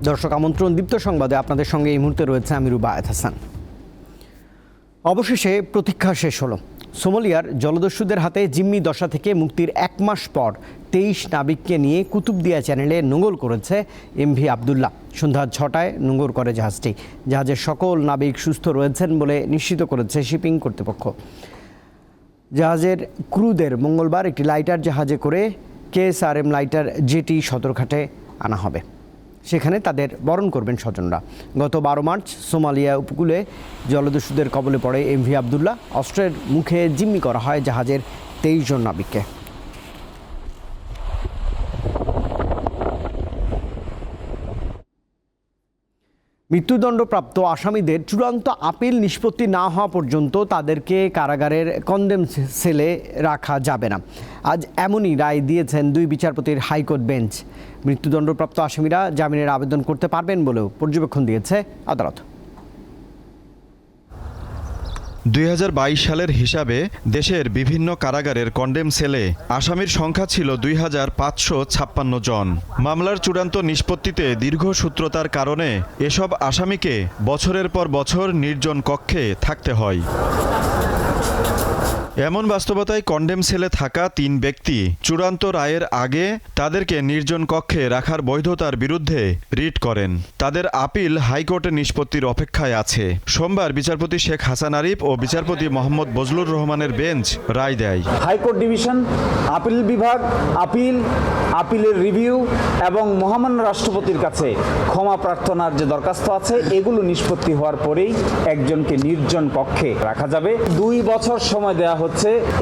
দর্শক আমন্ত্রণ, দীপ্ত সংবাদে আপনাদের সঙ্গে এই মুহূর্তে রয়েছে আমি রুবায়েত হাসান। অবশেষে প্রতীক্ষা শেষ হলো। সোমালিয়ার জলদস্যুদের হাতে জিম্মি দশা থেকে মুক্তির 1 মাস পর 23 নাবিককে নিয়ে কুতুবদিয়া চ্যানেলে নোঙর করেছে এমভি আবদুল্লাহ। সন্ধ্যা 6টায় নোঙর করে জাহাজটি। জাহাজের সকল নাবিক সুস্থ রয়েছেন বলে নিশ্চিত করেছে শিপিং কর্তৃপক্ষ। জাহাজের ক্রুদের মঙ্গলবার একটি লাইটার জাহাজে করে KSRM লাইটার জেটি সদরঘাটে আনা হবে। সেখানে তাদের বরণ করবেন স্বজনরা। গত 12 মার্চ সোমালিয়া উপকূলে জলদস্যুদের কবলে পড়ে এমভি আবদুল্লাহ। অস্ত্রের মুখে জিম্মি করা হয় জাহাজের 23 জন নাবিককে। মৃত্যুদণ্ডপ্রাপ্ত আসামিদের চূড়ান্ত আপিল নিষ্পত্তি না হওয়া পর্যন্ত তাদেরকে কারাগারের কনডেম সেলে রাখা যাবে না। আজ এমনই রায় দিয়েছেন 2 বিচারপতির হাইকোর্ট বেঞ্চ। মৃত্যুদণ্ডপ্রাপ্ত আসামিরা জামিনের আবেদন করতে পারবেন বলেও পর্যবেক্ষণ দিয়েছে আদালত। 2022 সালের হিসাবে দেশের বিভিন্ন কারাগারের কনডেম সেলে আসামির সংখ্যা ছিল 2556 জন। মামলার চূড়ান্ত নিষ্পত্তিতে দীর্ঘসূত্রতার কারণে এসব আসামিকে বছরের পর বছর নির্জন কক্ষে থাকতে হয়। এমন বাস্তবতায় কনডেম সেলে থাকা 3 ব্যক্তি চূড়ান্ত রায়ের আগে তাদেরকে নির্জন কক্ষে রাখার বৈধতার বিরুদ্ধে রিট করেন। তাদের আপিল হাইকোর্টের নিষ্পত্তির অপেক্ষায় আছে। সোমবার বিচারপতি শেখ হাসান আরিফ ও বিচারপতি মোহাম্মদ বজলুর রহমানের বেঞ্চ রায় দেয়। হাইকোর্ট ডিভিশন, আপিল বিভাগ, আপিলের রিভিউ এবং মহামান্য রাষ্ট্রপতির কাছে ক্ষমা প্রার্থনার যে দরখাস্ত আছে, এগুলো নিষ্পত্তি হওয়ার পরেই একজনকে নির্জন কক্ষে রাখা যাবে। 2 বছর সময় দেওয়া হচ্ছে।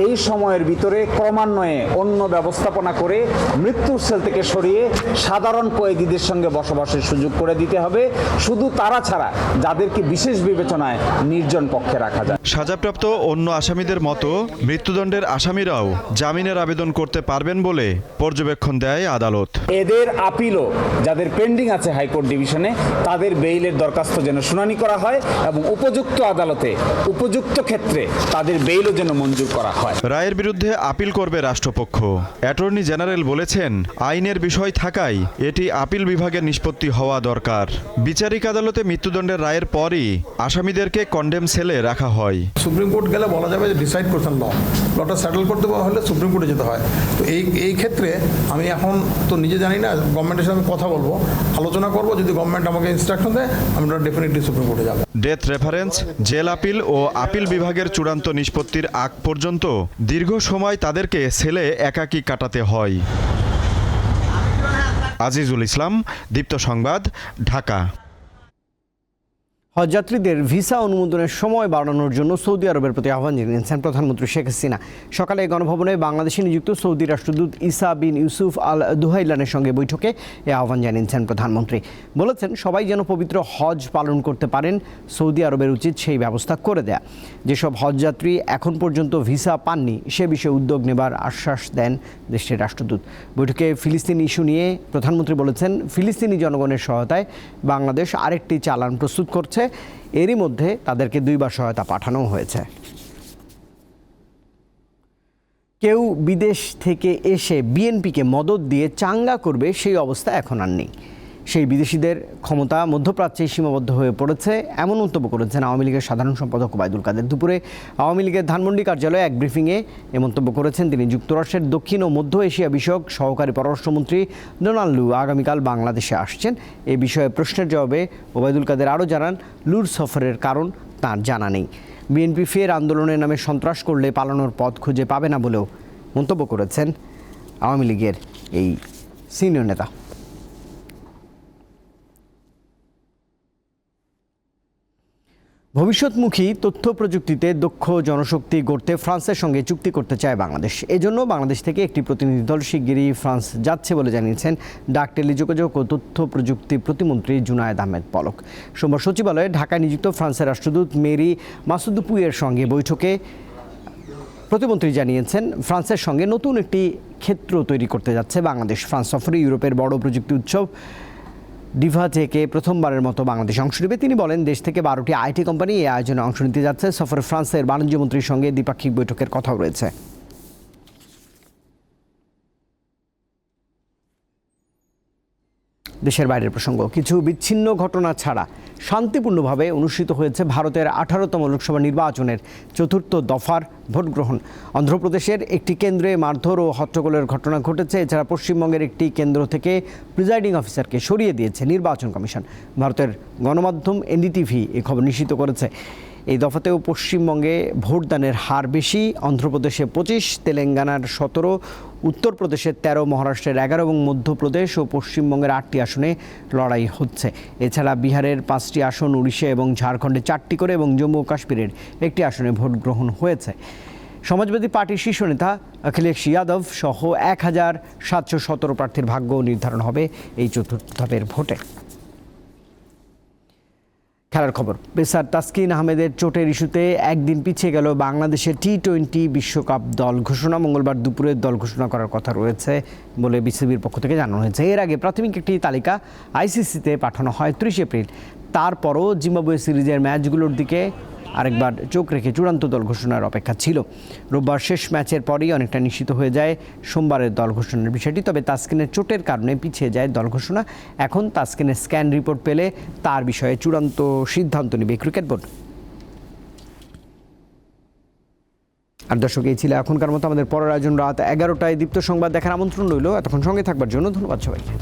এই সময়ের ভিতরে ক্রমান্বয়ে অন্য ব্যবস্থাপনা করে মৃত্যুর সেল থেকে সরিয়ে সাধারণ কয়েদিদের সঙ্গে বসবাসের সুযোগ করে দিতে হবে। শুধু তারা ছাড়া যাদেরকে বিশেষ বিবেচনায় নির্জন কক্ষে রাখা যায়। সাজাপ্রাপ্ত অন্য আসামিদের মতো মৃত্যুদণ্ডের আসামিরাও জামিনের আবেদন করতে পারবেন বলে পর্যবেক্ষণ দেয় আদালত। এদের আপিলও যাদের পেন্ডিং আছে হাইকোর্ট ডিভিশনে, তাদের বেইলের দরখাস্ত যেন শুনানি করা হয় এবং উপযুক্ত আদালতে উপযুক্ত ক্ষেত্রে তাদের বেইলও যেন মঞ্জুর করা হয়। রায়ের বিরুদ্ধে আপিল করবে রাষ্ট্রপক্ষ। অ্যাটর্নি জেনারেল বলেছেন, আইনের বিষয় থাকায় এটি আপিল বিভাগের নিষ্পত্তি হওয়া দরকার। বিচারিক আদালতে মৃত্যুদণ্ডের রায়ের পরই আসামিদেরকে কনডেম সেলে রাখা হয়। সুপ্রিম কোর্ট গেলে বলা যাবে যে ডিসাইড করছেন লটা সেটেল করতে হলে সুপ্রিম কোর্টে যেতে হয়। তো এই ক্ষেত্রে আমি এখন তো নিজে জানি না, গভর্নমেন্টের সাথে কথা বলবো, আলোচনা করব। যদি গভর্নমেন্ট আমাকে ইনস্ট্রাকশন দেয়, আমরা ডেফিনেটলি সুপ্রিম কোর্টে যাব। ডেথ রেফারেন্স, জেল আপিল ও আপিল বিভাগের চূড়ান্ত নিষ্পত্তির আগ পর্যন্ত দীর্ঘ সময় তাদেরকে সেলে একাকী কাটাতে হয়। আজিজুল ইসলাম, দীপ্ত সংবাদ, ঢাকা। হজযাত্রীদের ভিসা অনুমোদনের সময় বাড়ানোর জন্য সৌদি আরবের প্রতি আহ্বান জানিয়েছেন প্রধানমন্ত্রী শেখ হাসিনা। সকালে গণভবনে বাংলাদেশে নিযুক্ত সৌদি রাষ্ট্রদূত ইসা বিন ইউসুফ আল দুহাইলানের সঙ্গে বৈঠকে এ আহ্বান জানিয়েছেন প্রধানমন্ত্রী। বলেছেন, সবাই যেন পবিত্র হজ পালন করতে পারেন, সৌদি আরবের উচিত সেই ব্যবস্থা করে দেয়া। যেসব হজযাত্রী এখন পর্যন্ত ভিসা পাননি সে বিষয়ে উদ্যোগ নেবার আশ্বাস দেন দেশটির রাষ্ট্রদূত। বৈঠকে ফিলিস্তিন ইস্যু নিয়ে প্রধানমন্ত্রী বলেছেন, ফিলিস্তিনি জনগণের সহায়তায় বাংলাদেশ আরেকটি চালান প্রস্তুত করছে। এরই মধ্যে তাদেরকে 2 বার সহায়তা পাঠানো হয়েছে। কেউ বিদেশ থেকে এসে বিএনপিকে মদদ দিয়ে চাঙ্গা করবে সেই অবস্থা এখন আর নেই। সেই বিদেশিদের ক্ষমতা মধ্যপ্রাচ্যে সীমাবদ্ধ হয়ে পড়েছে, এমন মন্তব্য করেছেন আওয়ামী লীগের সাধারণ সম্পাদক ওবায়দুল কাদের। দুপুরে আওয়ামী লীগের ধানমন্ডি কার্যালয়ে এক ব্রিফিংয়ে এ মন্তব্য করেছেন তিনি। যুক্তরাষ্ট্রের দক্ষিণ ও মধ্য এশিয়া বিষয়ক সহকারী পররাষ্ট্রমন্ত্রী ডোনাল্ড লু আগামীকাল বাংলাদেশে আসছেন। এ বিষয়ে প্রশ্নের জবাবে ওবায়দুল কাদের আরও জানান, লুর সফরের কারণ তার জানা নেই। বিএনপি ফের আন্দোলনের নামে সন্ত্রাস করলে পালানোর পথ খুঁজে পাবে না বলেও মন্তব্য করেছেন আওয়ামী লীগের এই সিনিয়র নেতা। ভবিষ্যৎমুখী তথ্য প্রযুক্তিতে দক্ষ জনশক্তি গড়তে ফ্রান্সের সঙ্গে চুক্তি করতে চায় বাংলাদেশ। এজন্য বাংলাদেশ থেকে একটি প্রতিনিধি দল শিগগিরই ফ্রান্স যাচ্ছে বলে জানিয়েছেন ডাক, টেলিযোগাযোগ ও তথ্য প্রযুক্তি প্রতিমন্ত্রী জুনায়েদ আহমেদ পলক। সোমবার সচিবালয়ে ঢাকায় নিযুক্ত ফ্রান্সের রাষ্ট্রদূত মেরি মাসুদুপুইয়ের সঙ্গে বৈঠকে প্রতিমন্ত্রী জানিয়েছেন, ফ্রান্সের সঙ্গে নতুন একটি ক্ষেত্র তৈরি করতে যাচ্ছে বাংলাদেশ। ফ্রান্স সফরে ইউরোপের বড় প্রযুক্তি উৎসব ডিভা থেকে প্রথমবারের মতো বাংলাদেশ অংশ নেবে। তিনি বলেন, দেশ থেকে 12টি আইটি কোম্পানি এই আয়োজনে অংশ নিতে যাচ্ছে। সফরে ফ্রান্সের বাণিজ্যমন্ত্রীর সঙ্গে দ্বিপাক্ষিক বৈঠকের কথাও রয়েছে। দেশের বাইরের প্রসঙ্গ, কিছু বিচ্ছিন্ন ঘটনা ছাড়া শান্তিপূর্ণভাবে অনুষ্ঠিত হয়েছে ভারতের 18তম লোকসভা নির্বাচনের চতুর্থ দফার ভোট গ্রহণ। অন্ধ্রপ্রদেশের একটি কেন্দ্রে মারধর ও হট্টগোলের ঘটনা ঘটেছে। এছাড়া পশ্চিমবঙ্গের একটি কেন্দ্র থেকে প্রিজাইডিং অফিসারকে সরিয়ে দিয়েছে নির্বাচন কমিশন। ভারতের গণমাধ্যম এনডিটিভি এই খবর নিশ্চিত করেছে। এই দফাতেও পশ্চিমবঙ্গে ভোটদানের হার বেশি। অন্ধ্রপ্রদেশে 25, তেলেঙ্গানার 17, উত্তরপ্রদেশের 13, মহারাষ্ট্রের 11 এবং মধ্যপ্রদেশ ও পশ্চিমবঙ্গের 8টি আসনে লড়াই হচ্ছে। এছাড়া বিহারের 5টি আসন, উড়িষ্যা এবং ঝাড়খণ্ডে 4টি করে এবং জম্মু ও কাশ্মীরের 1টি আসনে ভোট গ্রহণ হয়েছে। সমাজবাদী পার্টির শীর্ষ নেতা অখিলেশ যাদব সহ 1717 প্রার্থীর ভাগ্য নির্ধারণ হবে এই চতুর্থ ধাপের ভোটে। খেলার খবর, পেসার তাসকিন আহমেদের চোটের ইস্যুতে একদিন পিছিয়ে গেল বাংলাদেশের টি-20 বিশ্বকাপ দল ঘোষণা। মঙ্গলবার দুপুরে দল ঘোষণা করার কথা রয়েছে বলে বিসিবির পক্ষ থেকে জানানো হয়েছে। এর আগে প্রাথমিক একটি তালিকা আইসিসিতে পাঠানো হয় 30 এপ্রিল। তারপরও জিম্বাবুয়ে সিরিজের ম্যাচগুলোর দিকে আরেকবার চোখ রেখে চূড়ান্ত দল ঘোষণার অপেক্ষা ছিল। রোববার শেষ ম্যাচের পরই অনেকটা নিশ্চিত হয়ে যায় সোমবারের দল ঘোষণার বিষয়টি। তবে তাসকিনের চোটের কারণে পিছিয়ে যায় দল ঘোষণা। এখন তাসকিনের স্ক্যান রিপোর্ট পেলে তার বিষয়ে চূড়ান্ত সিদ্ধান্ত নেবে ক্রিকেট বোর্ড। আর দর্শক, এই ছিল এখনকার মতো। আমাদের পরের আয়োজন রাত 11টায় দীপ্ত সংবাদ দেখার আমন্ত্রণ রইল। এতক্ষণ সঙ্গে থাকবার জন্য ধন্যবাদ সবাইকে।